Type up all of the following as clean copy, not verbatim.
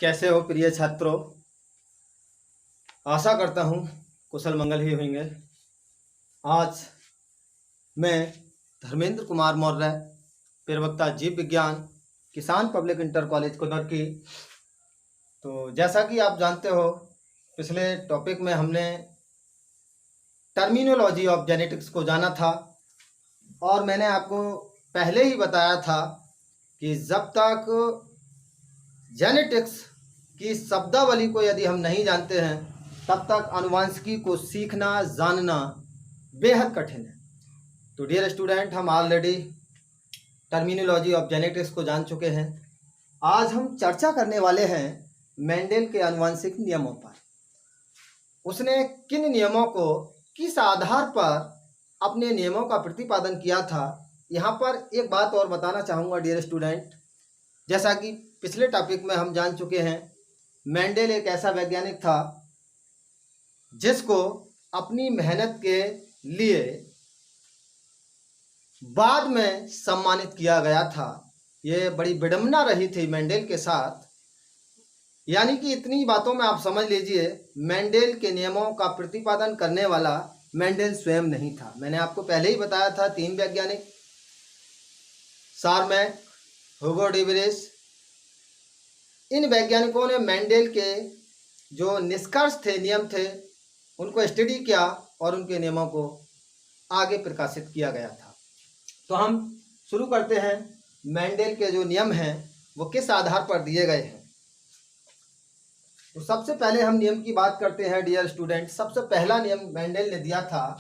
कैसे हो प्रिय छात्रों। आशा करता हूँ कुशल मंगल ही होंगे। आज मैं धर्मेंद्र कुमार मौर्य, प्रवक्ता जीव विज्ञान, किसान पब्लिक इंटर कॉलेज कुदरकी। तो जैसा कि आप जानते हो, पिछले टॉपिक में हमने टर्मिनोलॉजी ऑफ जेनेटिक्स को जाना था और मैंने आपको पहले ही बताया था कि जब तक जेनेटिक्स की शब्दावली को यदि हम नहीं जानते हैं तब तक आनुवंशिकी को सीखना जानना बेहद कठिन है। तो डियर स्टूडेंट, हम ऑलरेडी टर्मिनोलॉजी ऑफ जेनेटिक्स को जान चुके हैं। आज हम चर्चा करने वाले हैं मेंडल के आनुवंशिक नियमों पर। उसने किन नियमों को किस आधार पर अपने नियमों का प्रतिपादन किया था। यहाँ पर एक बात और बताना चाहूँगा डियर स्टूडेंट, जैसा कि पिछले टॉपिक में हम जान चुके हैं, मेंडल एक ऐसा वैज्ञानिक था जिसको अपनी मेहनत के लिए बाद में सम्मानित किया गया था। ये बड़ी विडंबना रही थी मेंडल के साथ। यानी कि इतनी बातों में आप समझ लीजिए, मेंडल के नियमों का प्रतिपादन करने वाला मेंडल स्वयं नहीं था। मैंने आपको पहले ही बताया था, 3 वैज्ञानिक, शारमैक, ह्यूगो डी विलिस, इन वैज्ञानिकों ने मेंडल के जो निष्कर्ष थे, नियम थे, उनको स्टडी किया और उनके नियमों को आगे प्रकाशित किया गया था। तो हम शुरू करते हैं। मेंडल के जो नियम हैं वो किस आधार पर दिए गए हैं। तो सबसे पहले हम नियम की बात करते हैं डियर स्टूडेंट। सबसे पहला नियम मेंडल ने दिया था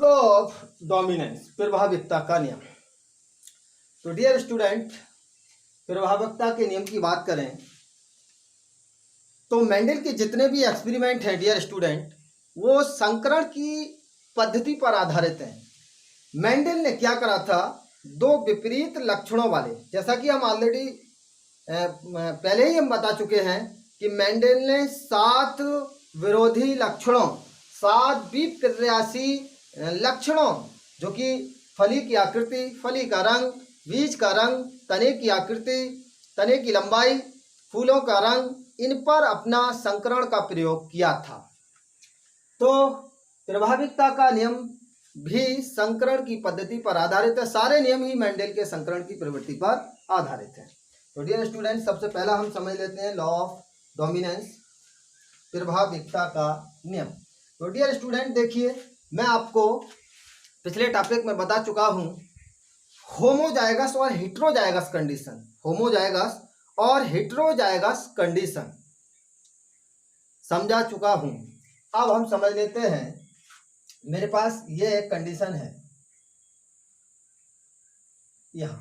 लॉ ऑफ डोमिनेंस, प्रभाविकता का नियम। तो डियर स्टूडेंट, प्रभाविकता के नियम की बात करें तो मेंडल के जितने भी एक्सपेरिमेंट हैं डियर स्टूडेंट, वो संकरण की पद्धति पर आधारित हैं। मेंडल ने क्या करा था, 2 विपरीत लक्षणों वाले, जैसा कि हम ऑलरेडी पहले ही हम बता चुके हैं कि मेंडल ने 7 विरोधी लक्षणों, 7 विपर्यासी लक्षणों, जो कि फली की आकृति, फली का रंग, बीज का रंग, तने की आकृति, तने की लंबाई, फूलों का रंग, इन पर अपना संकरण का प्रयोग किया था। तो प्रभाविकता का नियम भी संकरण की पद्धति पर आधारित है। सारे नियम ही मेंडल के संकरण की प्रवृत्ति पर आधारित है। तो डियर स्टूडेंट, सबसे पहला हम समझ लेते हैं लॉ ऑफ डोमिनेंस, प्रभाविकता का नियम। तो डियर स्टूडेंट देखिए, मैं आपको पिछले टॉपिक में बता चुका हूं होमोजाइगस और हेटेरोजाइगस कंडीशन, होमोजाइगस और हेटेरोजाइगस कंडीशन समझा चुका हूं। अब हम समझ लेते हैं, मेरे पास ये एक कंडीशन है यहां।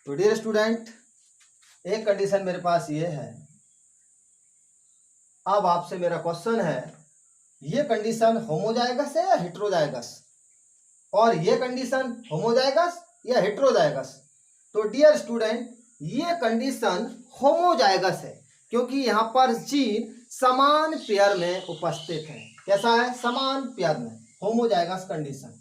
तो डियर स्टूडेंट, एक कंडीशन मेरे पास ये है। अब आपसे मेरा क्वेश्चन है, ये कंडीशन होमोजाइगस है या हेटेरोजाइगस, और ये कंडीशन होमोजाइगस या हेटेरोजाइगस। तो डियर स्टूडेंट, ये कंडीशन होमोजाइगस है, क्योंकि यहां पर जीन समान पेयर में उपस्थित है। कैसा है, समान पेयर में, होमोजाइगस कंडीशन,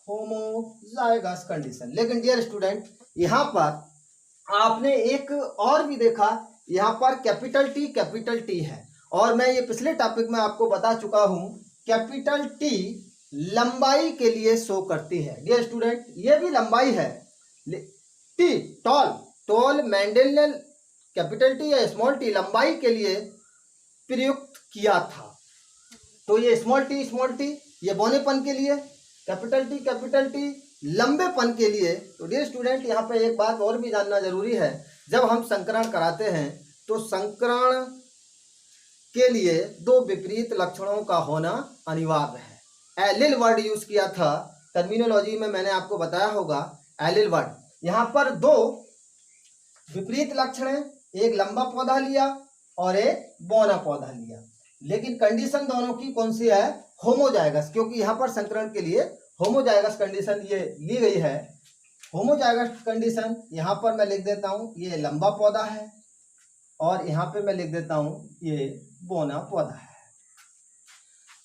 होमोजाइगस कंडीशन। लेकिन डियर स्टूडेंट, यहां पर आपने एक और भी देखा, यहां पर कैपिटल टी है, और मैं ये पिछले टॉपिक में आपको बता चुका हूं, कैपिटल टी लंबाई के लिए शो करती है। डियर स्टूडेंट, ये भी लंबाई है। टी टॉल मेंडल ने कैपिटल टी या स्मॉल टी लंबाई के लिए प्रयुक्त किया था। तो ये स्मॉल टी ये बौनेपन के लिए, कैपिटल टी लंबेपन के लिए। तो डियर स्टूडेंट, यहाँ पे एक बात और भी जानना जरूरी है, जब हम संकरण कराते हैं तो संकरण के लिए 2 विपरीत लक्षणों का होना अनिवार्य है। एलिल वर्ड यूज किया था टर्मिनोलॉजी में, मैंने आपको बताया होगा एलिल वर्ड। यहाँ पर 2 विपरीत लक्षण है, एक लंबा पौधा लिया और एक बौना पौधा लिया, लेकिन कंडीशन दोनों की कौन सी है, होमोजाइगस, क्योंकि यहाँ पर संकरण के लिए होमोजाइगस कंडीशन ये ली गई है। होमोजाइगस कंडीशन यहाँ पर मैं लिख देता हूँ, ये लंबा पौधा है और यहाँ पे मैं लिख देता हूँ ये बोना पौधा है।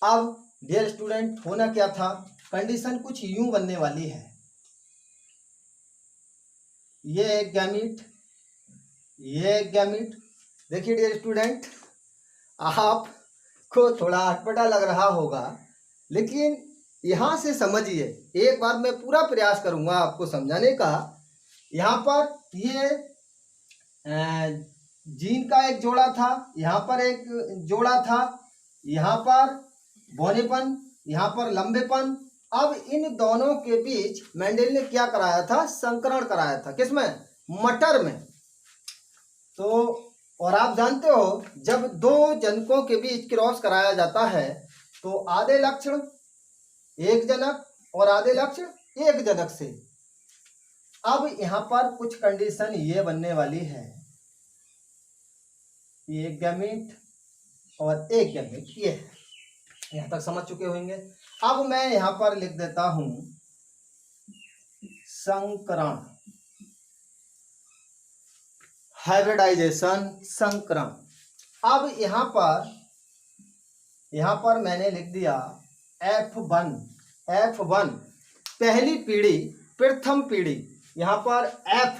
अब डियर स्टूडेंट, होना क्या था, कंडीशन कुछ यूं बनने वाली है। ये एक गैमीट, ये एक गैमीट। देखिए डियर स्टूडेंट, आपको थोड़ा अटपटा लग रहा होगा, लेकिन यहाँ से समझिए, एक बार मैं पूरा प्रयास करूँगा आपको समझाने का। यहाँ पर ये जीन का एक जोड़ा था, यहाँ पर एक जोड़ा था, यहाँ पर बौनेपन, यहाँ पर लंबेपन। अब इन दोनों के बीच मेंडल ने क्या कराया था, संकरण कराया था। किसमें? मटर में। तो और आप जानते हो, जब दो जनकों के बीच क्रॉस कराया जाता है तो आधे लक्षण एक जनक और आधे लक्षण एक जनक से। अब यहाँ पर कुछ कंडीशन ये बनने वाली है, एक गैमीट और एक गैमीट, ये है। यहाँ तक समझ चुके होंगे। अब मैं यहाँ पर लिख देता हूं संकरण, हाइब्रिडाइजेशन, संकरण। अब यहाँ पर मैंने लिख दिया F1, पहली पीढ़ी, प्रथम पीढ़ी। यहाँ पर F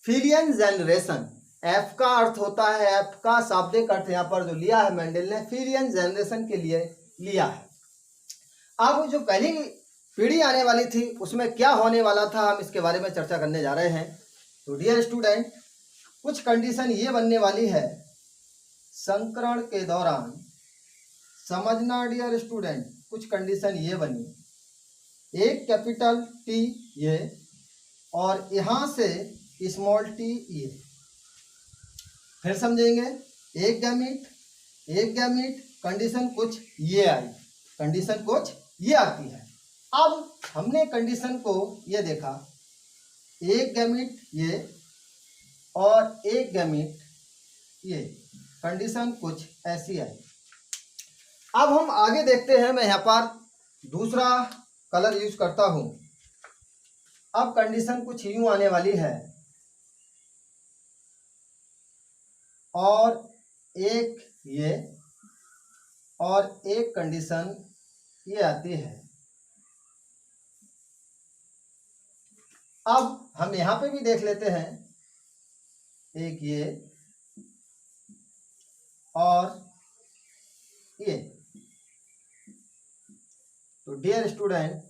फिलियन जनरेशन, F का अर्थ होता है, F का शाब्दिक अर्थ यहाँ पर जो लिया है मेंडल ने, फिलियन जनरेशन के लिए लिया है। अब जो पहली पीढ़ी आने वाली थी उसमें क्या होने वाला था, हम इसके बारे में चर्चा करने जा रहे हैं। तो डियर स्टूडेंट, कुछ कंडीशन ये बनने वाली है संकरण के दौरान, समझना डियर स्टूडेंट। कुछ कंडीशन ये बनी, एक कैपिटल टी ये और यहाँ से स्मॉल टी ये। फिर समझेंगे, एक गैमीट, कंडीशन कुछ ये आई, कंडीशन कुछ ये आती है। अब हमने कंडीशन को ये देखा, एक गैमीट ये और एक गैमीट ये, कंडीशन कुछ ऐसी आई। अब हम आगे देखते हैं, मैं यहाँ पर दूसरा कलर यूज करता हूं। अब कंडीशन कुछ यूं आने वाली है और एक ये और एक कंडीशन ये आती है। अब हम यहां पे भी देख लेते हैं, एक ये और ये। तो डियर स्टूडेंट,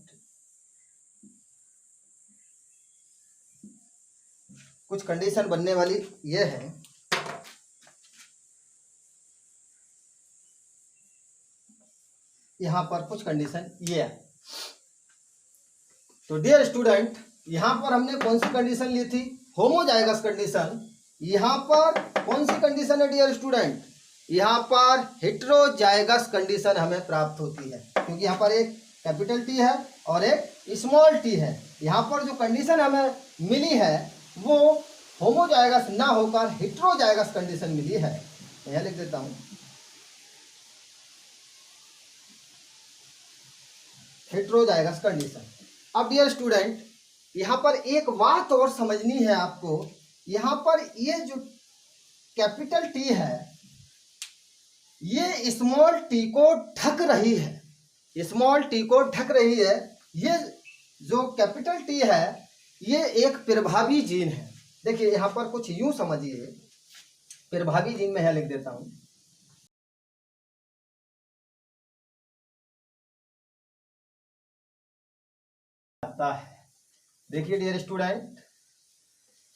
कुछ कंडीशन बनने वाली ये है। यहां पर कुछ कंडीशन ये है। तो डियर स्टूडेंट, यहां पर हमने कौन सी कंडीशन ली थी, होमोजाइगस कंडीशन। यहां पर कौन सी कंडीशन है डियर स्टूडेंट, यहां पर हेटेरोजाइगस कंडीशन हमें प्राप्त होती है, क्योंकि यहां पर एक कैपिटल टी है और एक स्मॉल टी है। यहां पर जो कंडीशन हमें मिली है वो होमोजाइगस ना होकर हेटेरोजाइगस कंडीशन मिली है। यह लिख देता हूं, हेटेरोजाइगस कंडीशन। अब डियर स्टूडेंट, यहां पर एक बात और समझनी है आपको। यहां पर ये जो कैपिटल टी है ये स्मॉल टी को ढक रही है, स्मॉल टी को ढक रही है। ये जो कैपिटल टी है ये एक प्रभावी जीन है। देखिए यहां पर कुछ यूं समझिए, प्रभावी जीन में है, लिख देता हूं आता है। देखिए डियर स्टूडेंट,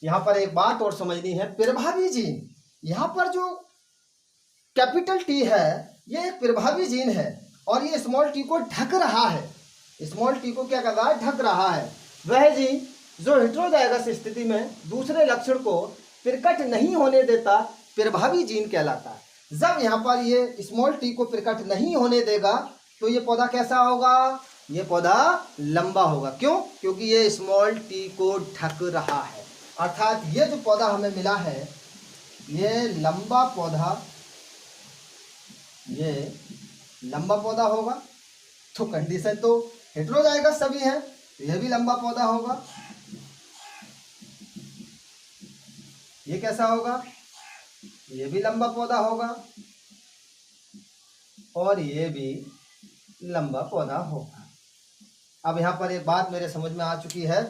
यहां पर एक बात और समझनी है, प्रभावी जीन, यहां पर जो कैपिटल टी है ये एक प्रभावी जीन है और ये स्मॉल टी को ढक रहा है। स्मॉल टी को क्या कर रहा है, ढक रहा है। वह जीन जो हेटेरोजाइगस स्थिति में दूसरे लक्षण को प्रकट नहीं होने देता, प्रभावी जीन कहलाता है। जब यहाँ पर ये स्मॉल टी को प्रकट नहीं होने देगा तो ये पौधा कैसा होगा, ये पौधा लंबा होगा। क्यों? क्योंकि ये स्मॉल टी को ढक रहा है। अर्थात ये जो पौधा हमें मिला है ये लंबा पौधा, ये लंबा पौधा होगा। तो कंडीशन तो हेटेरोजाइगस सभी है, तो यह भी लंबा पौधा होगा। ये कैसा होगा, ये भी लंबा पौधा होगा और ये भी लंबा पौधा होगा। अब यहाँ पर एक बात मेरे समझ में आ चुकी है,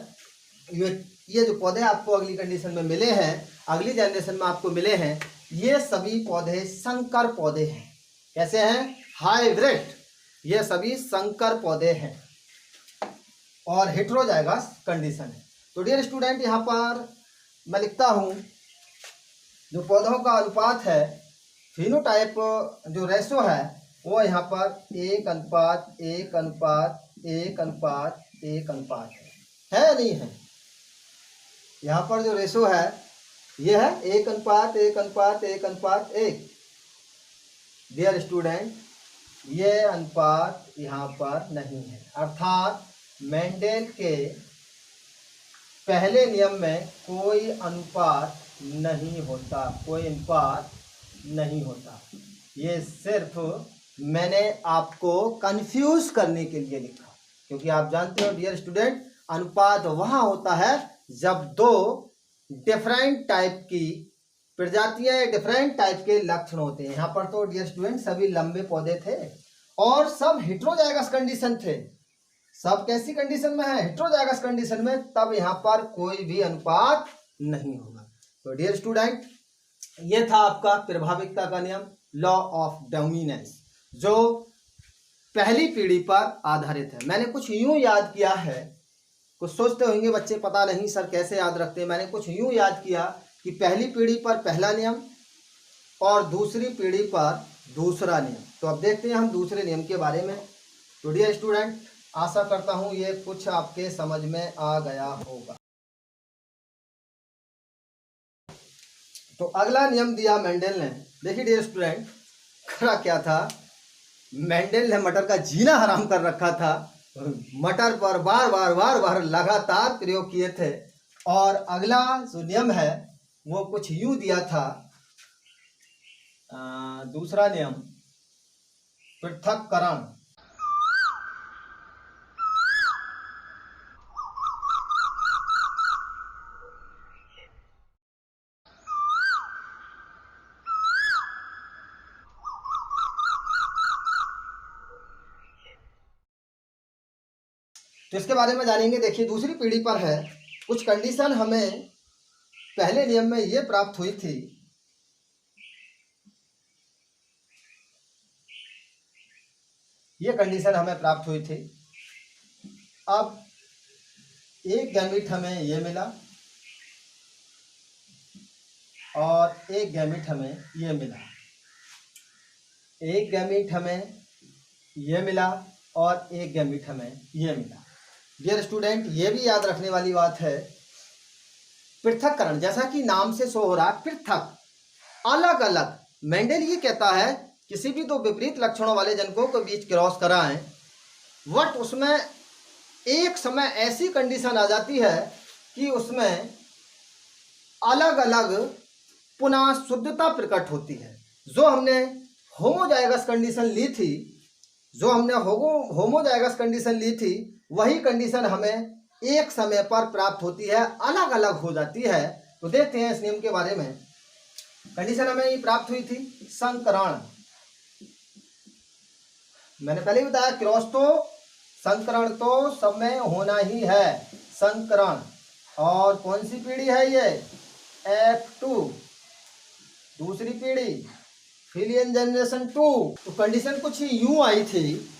ये जो पौधे आपको अगली कंडीशन में मिले हैं, अगली जनरेशन में आपको मिले हैं, ये सभी पौधे संकर पौधे हैं। कैसे हैं? हाइब्रिड। ये सभी संकर पौधे हैं और हेटेरोजाइगस कंडीशन है। तो डियर स्टूडेंट, यहाँ पर मैं लिखता हूँ जो पौधों का अनुपात है, फिनोटाइप जो रेशो है वो यहाँ पर 1:1:1:1:1 है या नहीं है? यहाँ पर जो रेशो है ये है 1:1:1:1। डियर स्टूडेंट, ये अनुपात यहाँ पर नहीं है, अर्थात मेंडेल के पहले नियम में कोई अनुपात नहीं होता, कोई अनुपात नहीं होता। ये सिर्फ मैंने आपको कंफ्यूज करने के लिए लिखा, क्योंकि आप जानते हो डियर स्टूडेंट, अनुपात वहाँ होता है जब दो डिफरेंट टाइप की प्रजातियां, डिफरेंट टाइप के लक्षण होते हैं। यहाँ पर तो डियर स्टूडेंट सभी लंबे पौधे थे और सब हेटेरोजाइगस कंडीशन थे। सब कैसी कंडीशन में है? हेटेरोजाइगस कंडीशन में। तब यहाँ पर कोई भी अनुपात नहीं होगा। तो डियर स्टूडेंट, ये था आपका प्रभाविकता का नियम, लॉ ऑफ डोमिनेंस, जो पहली पीढ़ी पर आधारित है। मैंने कुछ यूं याद किया है, कुछ सोचते होंगे बच्चे पता नहीं सर कैसे याद रखते हैं। मैंने कुछ यूं याद किया कि पहली पीढ़ी पर पहला नियम और दूसरी पीढ़ी पर दूसरा नियम। तो अब देखते हैं हम दूसरे नियम के बारे में। तो डियर स्टूडेंट, आशा करता हूं ये कुछ आपके समझ में आ गया होगा। तो अगला नियम दिया मेंडल ने। देखिए डियर स्टूडेंट, करा क्या था, मेंडल ने मटर का जीना हराम कर रखा था। मटर पर बार बार लगातार प्रयोग किए थे। और अगला जो नियम है वो कुछ यूं दिया था, दूसरा नियम पृथक्करण। तो इसके बारे में जानेंगे। देखिए दूसरी पीढ़ी पर है, कुछ कंडीशन हमें पहले नियम में ये प्राप्त हुई थी, ये कंडीशन हमें प्राप्त हुई थी। अब एक गैमीट हमें ये मिला और एक गैमीट हमें ये मिला, एक गैमीट हमें ये मिला और एक गैमीट हमें ये मिला। डियर स्टूडेंट, ये भी याद रखने वाली बात है, पृथक्करण जैसा कि नाम से शो हो रहा है, पृथक, अलग अलग। मेंडल ये कहता है किसी भी दो विपरीत लक्षणों वाले जनकों के बीच क्रॉस कराएं, बट उसमें एक समय ऐसी कंडीशन आ जाती है कि उसमें अलग अलग पुनः शुद्धता प्रकट होती है। जो हमने होमोजाइगस कंडीशन ली थी, जो हमने होमोजाइगस कंडीशन ली थी, वही कंडीशन हमें एक समय पर प्राप्त होती है, अलग अलग हो जाती है। तो देखते हैं इस नियम के बारे में। कंडीशन हमें ये प्राप्त हुई थी संकरण। मैंने पहले ही बताया क्रॉस तो संकरण तो सब में होना ही है, संकरण। और कौन सी पीढ़ी है ये? F2, दूसरी पीढ़ी, फिलियन जनरेशन 2। तो कंडीशन कुछ यूं आई थी।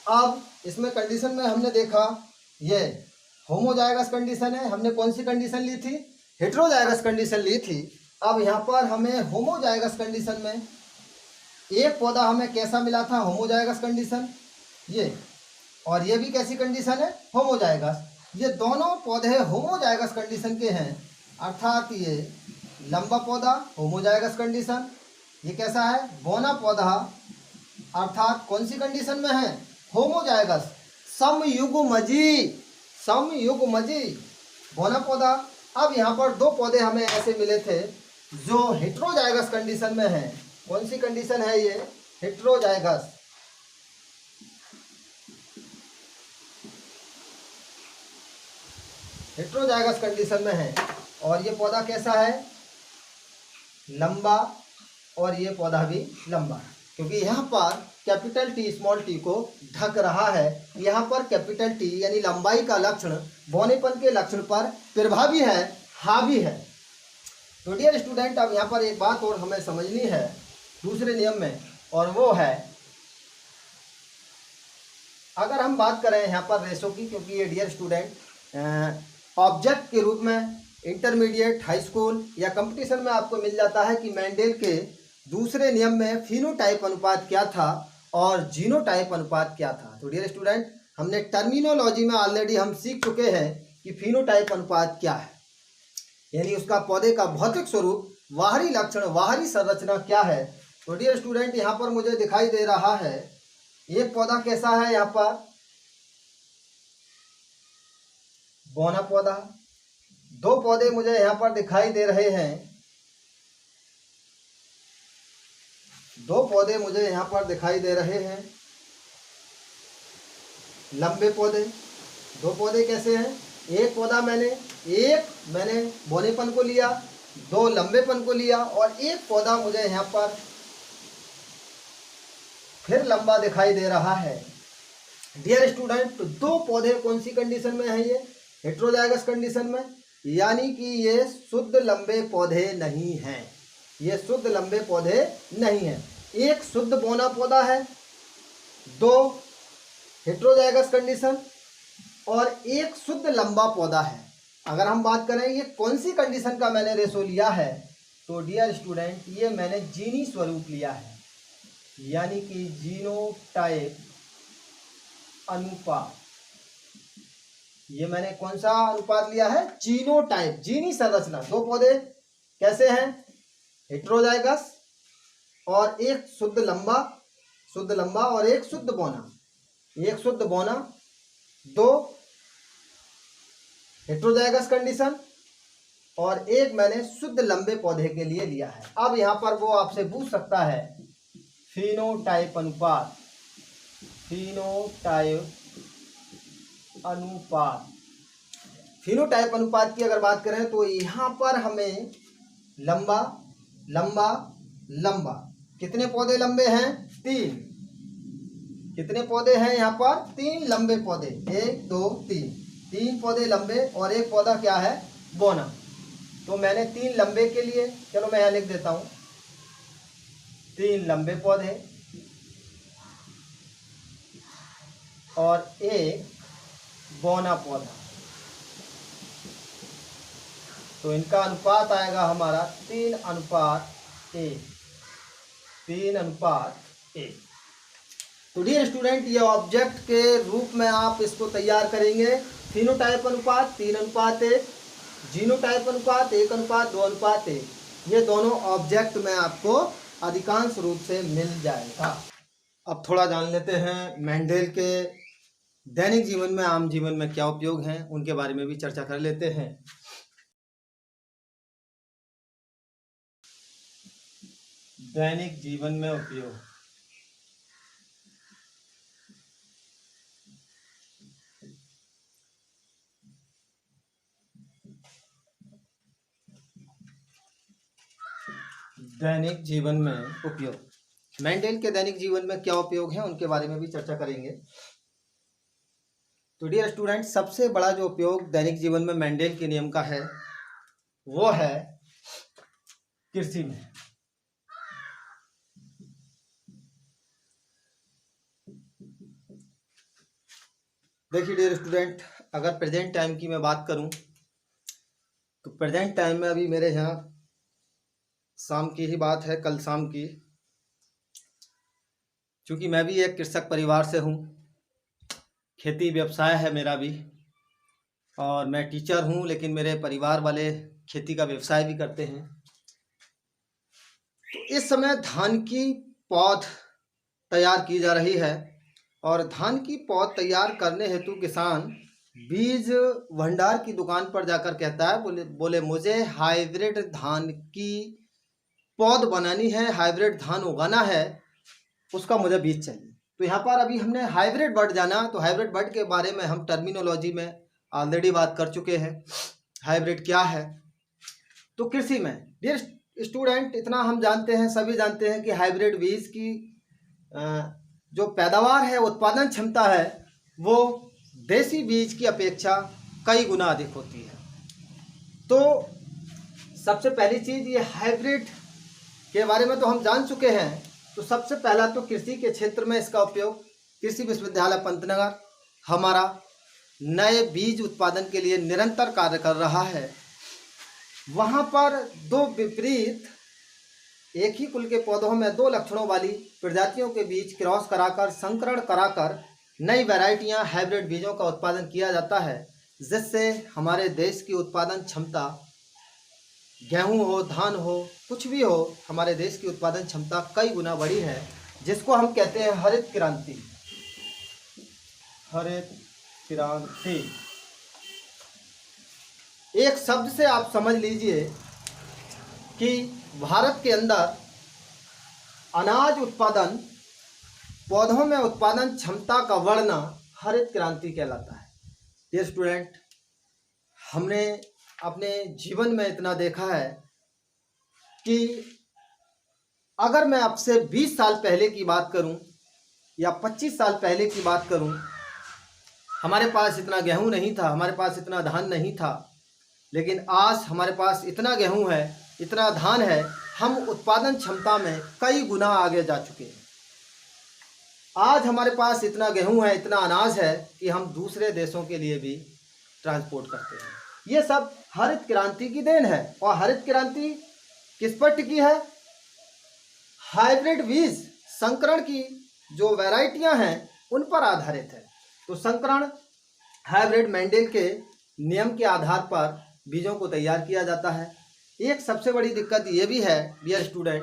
अब इसमें कंडीशन में हमने देखा ये होमोजाइगस कंडीशन है, हमने कौन सी कंडीशन ली थी? हेटेरोजाइगस कंडीशन ली थी। अब यहाँ पर हमें होमोजाइगस कंडीशन में एक पौधा हमें कैसा मिला था? होमोजाइगस कंडीशन ये, और ये भी कैसी कंडीशन है? होमोजाइगस। ये दोनों पौधे होमोजाइगस कंडीशन के हैं, अर्थात ये लंबा पौधा होमोजाइगस कंडीशन, ये कैसा है? बौना पौधा, अर्थात कौन सी कंडीशन में है? होमोजाइगस, समयुग्मजी, समयुग्मजी बौना पौधा। अब यहाँ पर दो पौधे हमें ऐसे मिले थे जो हेटेरोजाइगस कंडीशन में है। कौन सी कंडीशन है ये? हेटेरोजाइगस। हेटेरोजाइगस कंडीशन में है। और ये पौधा कैसा है? लंबा और ये पौधा भी लंबा, क्योंकि यहाँ पर कैपिटल टी स्मॉल टी को ढक रहा है। यहाँ पर कैपिटल टी यानी लंबाई का लक्षण बौनेपन के लक्षण पर प्रभावी है, हावी है। तो डियर स्टूडेंट, अब यहाँ पर एक बात और हमें समझनी है दूसरे नियम में, और वो है अगर हम बात करें यहाँ पर रेशो की, क्योंकि ये डियर स्टूडेंट ऑब्जेक्ट के रूप में इंटरमीडिएट, हाई स्कूल या कंपटीशन में आपको मिल जाता है कि मेंडेल के दूसरे नियम में फिनोटाइप अनुपात क्या था और जीनोटाइप अनुपात क्या था। तो डियर स्टूडेंट, हमने टर्मिनोलॉजी में ऑलरेडी हम सीख चुके हैं कि फिनोटाइप अनुपात क्या है, यानी उसका पौधे का भौतिक स्वरूप, बाहरी लक्षण, बाहरी संरचना क्या है। तो डियर स्टूडेंट, यहाँ पर मुझे दिखाई दे रहा है एक पौधा कैसा है, यहाँ पर बौना पौधा। दो पौधे मुझे यहाँ पर दिखाई दे रहे हैं, दो पौधे मुझे यहाँ पर दिखाई दे रहे हैं लंबे पौधे। दो पौधे कैसे हैं, एक पौधा मैंने बौनेपन को लिया, दो लंबेपन को लिया, और एक पौधा मुझे यहाँ पर फिर लंबा दिखाई दे रहा है। डियर स्टूडेंट, दो पौधे कौन सी कंडीशन में है, ये हेट्रोजाइगस कंडीशन में, यानी कि ये शुद्ध लंबे पौधे नहीं हैं, ये शुद्ध लंबे पौधे नहीं हैं। एक शुद्ध बौना पौधा है, दो हेट्रोजाइगस कंडीशन, और एक शुद्ध लंबा पौधा है। अगर हम बात करें ये कौन सी कंडीशन का मैंने रेशो लिया है, तो डियर स्टूडेंट ये मैंने जीनी स्वरूप लिया है, यानी कि जीनोटाइप अनुपात। ये मैंने कौन सा अनुपात लिया है, जीनोटाइप, जीनी संरचना। दो पौधे कैसे हैं, हेट्रोजाइगस, और एक शुद्ध लंबा और एक शुद्ध बौना, एक शुद्ध बौना, दो हेट्रोजाइगस कंडीशन, और एक मैंने शुद्ध लंबे पौधे के लिए लिया है। अब यहाँ पर वो आपसे पूछ सकता है फिनोटाइप अनुपात, फिनोटाइप अनुपात की अगर बात करें तो यहाँ पर हमें लंबा कितने पौधे लंबे हैं, तीन। कितने पौधे हैं यहाँ पर, तीन लंबे पौधे, एक दो तीन, तीन पौधे लंबे और एक पौधा क्या है, बौना। तो मैंने तीन लंबे के लिए, चलो मैं यहाँ लिख देता हूँ, तीन लंबे पौधे और एक बौना पौधा, तो इनका अनुपात आएगा हमारा 3:1, 3:1। तो डियर स्टूडेंट, ये ऑब्जेक्ट के रूप में आप इसको तैयार करेंगे। फिनोटाइप अनुपात 3:1, जीनोटाइप अनुपात 1:2:1। ये दोनों ऑब्जेक्ट में आपको अधिकांश रूप से मिल जाएगा। अब थोड़ा जान लेते हैं मेंडेल के दैनिक जीवन में, आम जीवन में क्या उपयोग हैं, उनके बारे में भी चर्चा कर लेते हैं। दैनिक जीवन में उपयोग, दैनिक जीवन में उपयोग, मेंडेल के दैनिक जीवन में क्या उपयोग है उनके बारे में भी चर्चा करेंगे। तो डियर स्टूडेंट, सबसे बड़ा जो उपयोग दैनिक जीवन में मेंडेल के नियम का है वो है कृषि में। देखिए डियर स्टूडेंट, अगर प्रेजेंट टाइम की मैं बात करूं तो प्रेजेंट टाइम में अभी मेरे यहाँ शाम की ही बात है, कल शाम की, क्योंकि मैं भी एक कृषक परिवार से हूँ, खेती व्यवसाय है मेरा भी, और मैं टीचर हूँ, लेकिन मेरे परिवार वाले खेती का व्यवसाय भी करते हैं। तो इस समय धान की पौध तैयार की जा रही है, और धान की पौध तैयार करने हेतु किसान बीज भंडार की दुकान पर जाकर कहता है, बोले मुझे हाइब्रिड धान की पौध बनानी है, हाइब्रिड धान उगाना है, उसका मुझे बीज चाहिए। तो यहाँ पर अभी हमने हाइब्रिड बर्ड जाना, तो हाइब्रिड बर्ड के बारे में हम टर्मिनोलॉजी में ऑलरेडी बात कर चुके हैं, हाइब्रिड क्या है। तो कृषि में डियर स्टूडेंट इतना हम जानते हैं, सभी जानते हैं कि हाइब्रिड बीज की जो पैदावार है, उत्पादन क्षमता है, वो देसी बीज की अपेक्षा कई गुना अधिक होती है। तो सबसे पहली चीज़, ये हाइब्रिड के बारे में तो हम जान चुके हैं। तो सबसे पहला तो कृषि के क्षेत्र में इसका उपयोग कृषि विश्वविद्यालय पंतनगर हमारा नए बीज उत्पादन के लिए निरंतर कार्य कर रहा है। वहाँ पर दो विपरीत एक ही कुल के पौधों में दो लक्षणों वाली प्रजातियों के बीच क्रॉस कराकर, संकरण कराकर नई वैरायटियाँ, हाइब्रिड बीजों का उत्पादन किया जाता है, जिससे हमारे देश की उत्पादन क्षमता, गेहूं हो, धान हो, कुछ भी हो, हमारे देश की उत्पादन क्षमता कई गुना बढ़ी है, जिसको हम कहते हैं हरित क्रांति। हरित क्रांति एक शब्द से आप समझ लीजिए कि भारत के अंदर अनाज उत्पादन, पौधों में उत्पादन क्षमता का वर्णन हरित क्रांति कहलाता है। डियर स्टूडेंट, हमने अपने जीवन में इतना देखा है कि अगर मैं आपसे 20 साल पहले की बात करूं या 25 साल पहले की बात करूं, हमारे पास इतना गेहूं नहीं था, हमारे पास इतना धान नहीं था, लेकिन आज हमारे पास इतना गेहूं है, इतना धान है, हम उत्पादन क्षमता में कई गुना आगे जा चुके हैं। आज हमारे पास इतना गेहूं है, इतना अनाज है कि हम दूसरे देशों के लिए भी ट्रांसपोर्ट करते हैं। ये सब हरित क्रांति की देन है। और हरित क्रांति किस पर टिकी है? हाइब्रिड बीज, संकरण की जो वैरायटियां हैं उन पर आधारित है। तो संकरण हाइब्रिड मेंडेल के नियम के आधार पर बीजों को तैयार किया जाता है। एक सबसे बड़ी दिक्कत ये भी है डियर स्टूडेंट,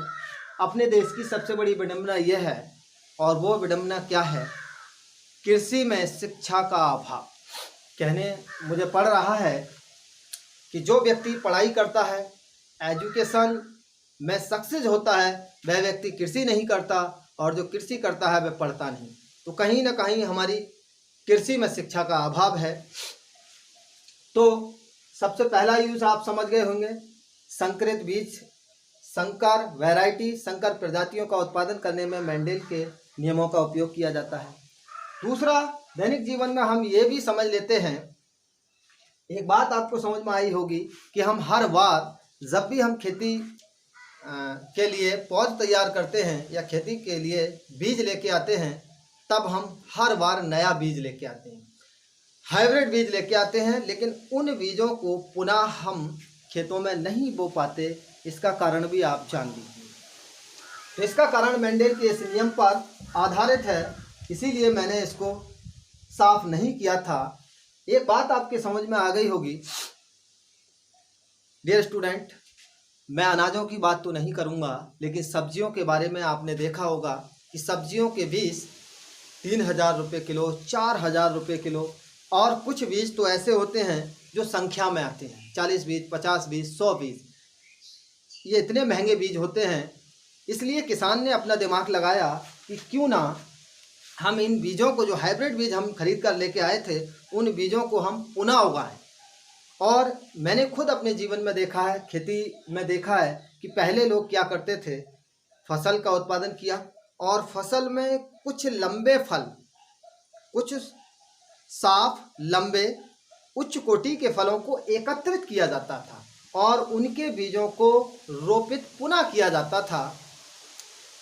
अपने देश की सबसे बड़ी विडंबना ये है, और वो विडंबना क्या है? कृषि में शिक्षा का अभाव। कहने मुझे पड़ रहा है कि जो व्यक्ति पढ़ाई करता है, एजुकेशन में सक्सेस होता है, वह व्यक्ति कृषि नहीं करता, और जो कृषि करता है वह पढ़ता नहीं। तो कहीं ना कहीं हमारी कृषि में शिक्षा का अभाव है। तो सबसे पहला यूज आप समझ गए होंगे, संकरित बीज, संकर वैरायटी, संकर प्रजातियों का उत्पादन करने में मेंडेल के नियमों का उपयोग किया जाता है। दूसरा, दैनिक जीवन में हम ये भी समझ लेते हैं, एक बात आपको समझ में आई होगी कि हम हर बार जब भी हम खेती के लिए पौध तैयार करते हैं या खेती के लिए बीज लेके आते हैं, तब हम हर बार नया बीज लेके आते हैं, हाइब्रिड बीज लेके आते हैं, लेकिन उन बीजों को पुनः हम खेतों में नहीं बो पाते। इसका कारण भी आप जान लीजिए। तो इसका कारण मेंडेल के इस नियम पर आधारित है, इसीलिए मैंने इसको साफ नहीं किया था। एक बात आपके समझ में आ गई होगी डियर स्टूडेंट, मैं अनाजों की बात तो नहीं करूंगा, लेकिन सब्जियों के बारे में आपने देखा होगा कि सब्जियों के बीज 3000 रुपये किलो, 4000 रुपये किलो, और कुछ बीज तो ऐसे होते हैं जो संख्या में आते हैं, 40 बीज, 50 बीज, 100 बीज, ये इतने महंगे बीज होते हैं। इसलिए किसान ने अपना दिमाग लगाया कि क्यों ना हम इन बीजों को, जो हाइब्रिड बीज हम खरीद कर लेके आए थे, उन बीजों को हम पुनः उगाएं। और मैंने खुद अपने जीवन में देखा है, खेती में देखा है कि पहले लोग क्या करते थे, फसल का उत्पादन किया और फसल में कुछ लंबे फल, कुछ साफ लंबे उच्च कोटि के फलों को एकत्रित किया जाता था और उनके बीजों को रोपित पुनः किया जाता था।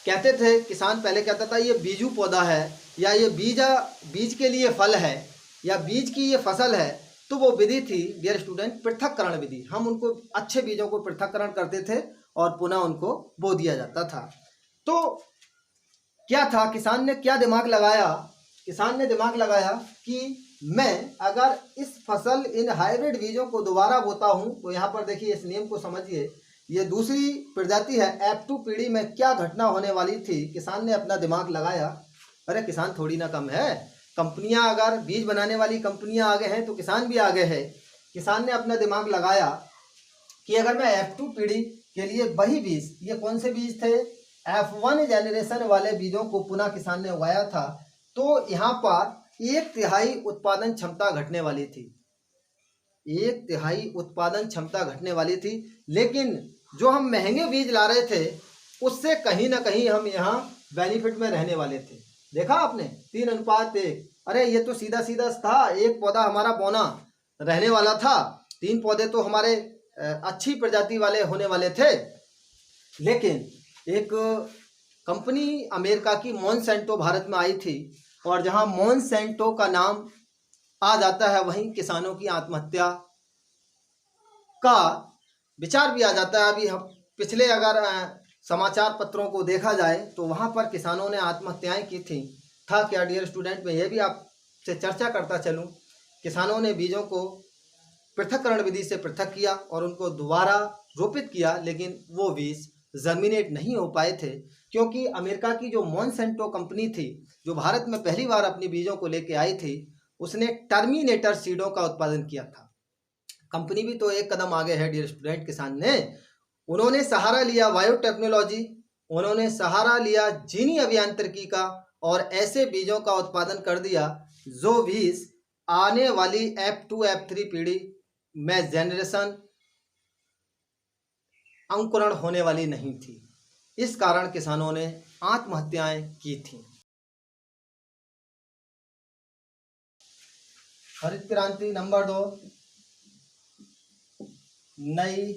कहते थे किसान, पहले कहता था ये बीजू पौधा है, या ये बीज के लिए फल है, या बीज की ये फसल है। तो वो विधि थी डियर स्टूडेंट, पृथक्करण विधि। हम उनको, अच्छे बीजों को पृथक्करण करते थे और पुनः उनको बो दिया जाता था। तो क्या था, किसान ने क्या दिमाग लगाया? किसान ने दिमाग लगाया कि मैं अगर इस फसल, इन हाइब्रिड बीजों को दोबारा बोता हूँ, तो यहाँ पर देखिए इस नियम को समझिए, ये दूसरी प्रजाति है, F2 पीढ़ी में क्या घटना होने वाली थी। किसान ने अपना दिमाग लगाया, अरे किसान थोड़ी ना कम है, कंपनियां, अगर बीज बनाने वाली कंपनियां आगे हैं तो किसान भी आगे है। किसान ने अपना दिमाग लगाया कि अगर मैं F2 पीढ़ी के लिए वही बीज, ये कौन से बीज थे, F1 जेनरेशन वाले बीजों को पुनः किसान ने उगाया था, तो यहाँ पर 1/3 उत्पादन क्षमता घटने वाली थी, 1/3 उत्पादन क्षमता घटने वाली थी। लेकिन जो हम महंगे बीज ला रहे थे उससे कहीं ना कहीं हम यहाँ बेनिफिट में रहने वाले थे। देखा आपने 3:1। अरे ये तो सीधा सीधा था, एक पौधा हमारा बौना रहने वाला था, 3 पौधे तो हमारे अच्छी प्रजाति वाले होने वाले थे। लेकिन एक कंपनी अमेरिका की मॉन्सेंटो भारत में आई थी, और जहां मॉन्सेंटो का नाम आ जाता है वहीं किसानों की आत्महत्या का विचार भी आ जाता है। अभी हम पिछले अगर समाचार पत्रों को देखा जाए तो वहां पर किसानों ने आत्महत्याएं की थी। था क्या डियर स्टूडेंट, मैं ये भी आपसे चर्चा करता चलूं, किसानों ने बीजों को पृथक्करण विधि से पृथक किया और उनको दोबारा रोपित किया, लेकिन वो बीज जर्मिनेट नहीं हो पाए थे, क्योंकि अमेरिका की जो मॉन्सेंटो कंपनी थी जो भारत में पहली बार अपनी बीजों को लेके आई थी, उसने टर्मिनेटर सीडों का उत्पादन किया था। कंपनी भी तो एक कदम आगे है डियर स्टूडेंट किसान ने। उन्होंने सहारा लिया बायोटेक्नोलॉजी, उन्होंने सहारा लिया जीनी अभियांत्रिकी का, और ऐसे बीजों का उत्पादन कर दिया जो बीज आने वाली F2 F3 पीढ़ी में जनरेशन अंकुरण होने वाली नहीं थी। इस कारण किसानों ने आत्महत्याएं की थी। हरित क्रांति नंबर 2, नई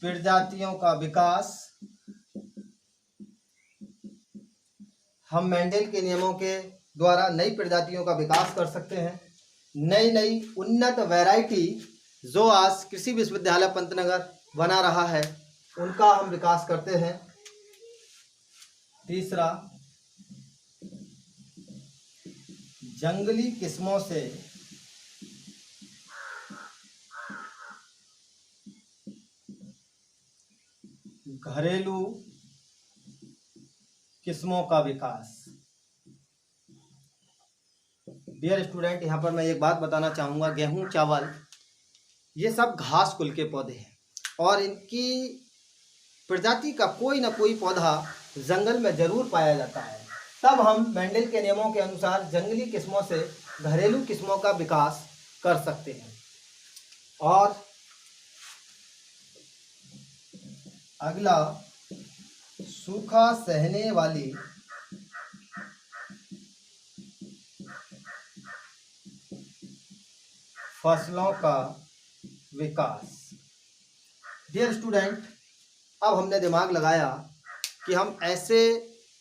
प्रजातियों का विकास। हम मेंडेल के नियमों के द्वारा नई प्रजातियों का विकास कर सकते हैं। नई नई उन्नत वैरायटी जो आज कृषि विश्वविद्यालय पंतनगर बना रहा है उनका हम विकास करते हैं। तीसरा, जंगली किस्मों से घरेलू किस्मों का विकास। डियर स्टूडेंट, यहाँ पर मैं एक बात बताना चाहूँगा, गेहूं, चावल ये सब घास कुल के पौधे हैं और इनकी प्रजाति का कोई ना कोई पौधा जंगल में जरूर पाया जाता है। तब हम मेंडेल के नियमों के अनुसार जंगली किस्मों से घरेलू किस्मों का विकास कर सकते हैं। और अगला, सूखा सहने वाली फसलों का विकास। डियर स्टूडेंट, अब हमने दिमाग लगाया कि हम ऐसे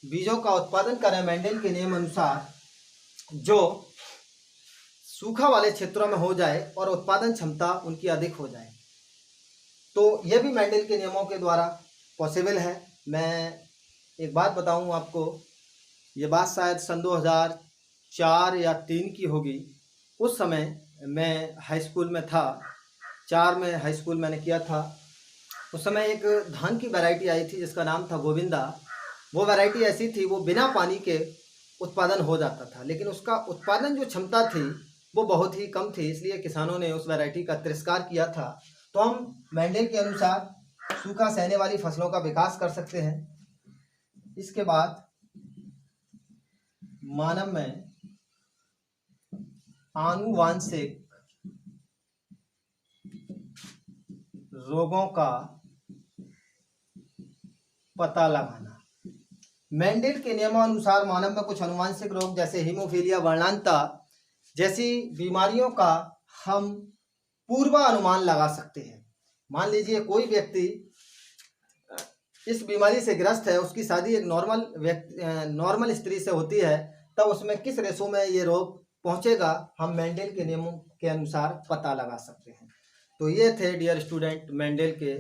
बीजों का उत्पादन करें मेंडेल के नियम अनुसार जो सूखा वाले क्षेत्रों में हो जाए और उत्पादन क्षमता उनकी अधिक हो जाए। तो यह भी मेंडेल के नियमों के द्वारा पॉसिबल है। मैं एक बात बताऊं आपको, ये बात शायद सन 2004 या 3 की होगी। उस समय मैं हाई स्कूल में था, 4 में हाई स्कूल मैंने किया था। उस समय एक धान की वैरायटी आई थी जिसका नाम था गोविंदा। वो वैरायटी ऐसी थी, वो बिना पानी के उत्पादन हो जाता था, लेकिन उसका उत्पादन जो क्षमता थी वो बहुत ही कम थी, इसलिए किसानों ने उस वैरायटी का तिरस्कार किया था। तो हम मेंडेल के अनुसार सूखा सहने वाली फसलों का विकास कर सकते हैं। इसके बाद मानव में आनुवांशिक रोगों का पता लगाना। मेंडेल के नियमानुसार मानव में कुछ आनुवांशिक रोग जैसे हीमोफीलिया, वर्णांता जैसी बीमारियों का हम पूर्वानुमान लगा सकते हैं। मान लीजिए कोई व्यक्ति इस बीमारी से ग्रस्त है, उसकी शादी एक नॉर्मल स्त्री से होती है, तब उसमें किस रेशो में ये रोग पहुंचेगा हम मेंडेल के नियमों के अनुसार पता लगा सकते हैं। तो ये थे डियर स्टूडेंट मेंडेल के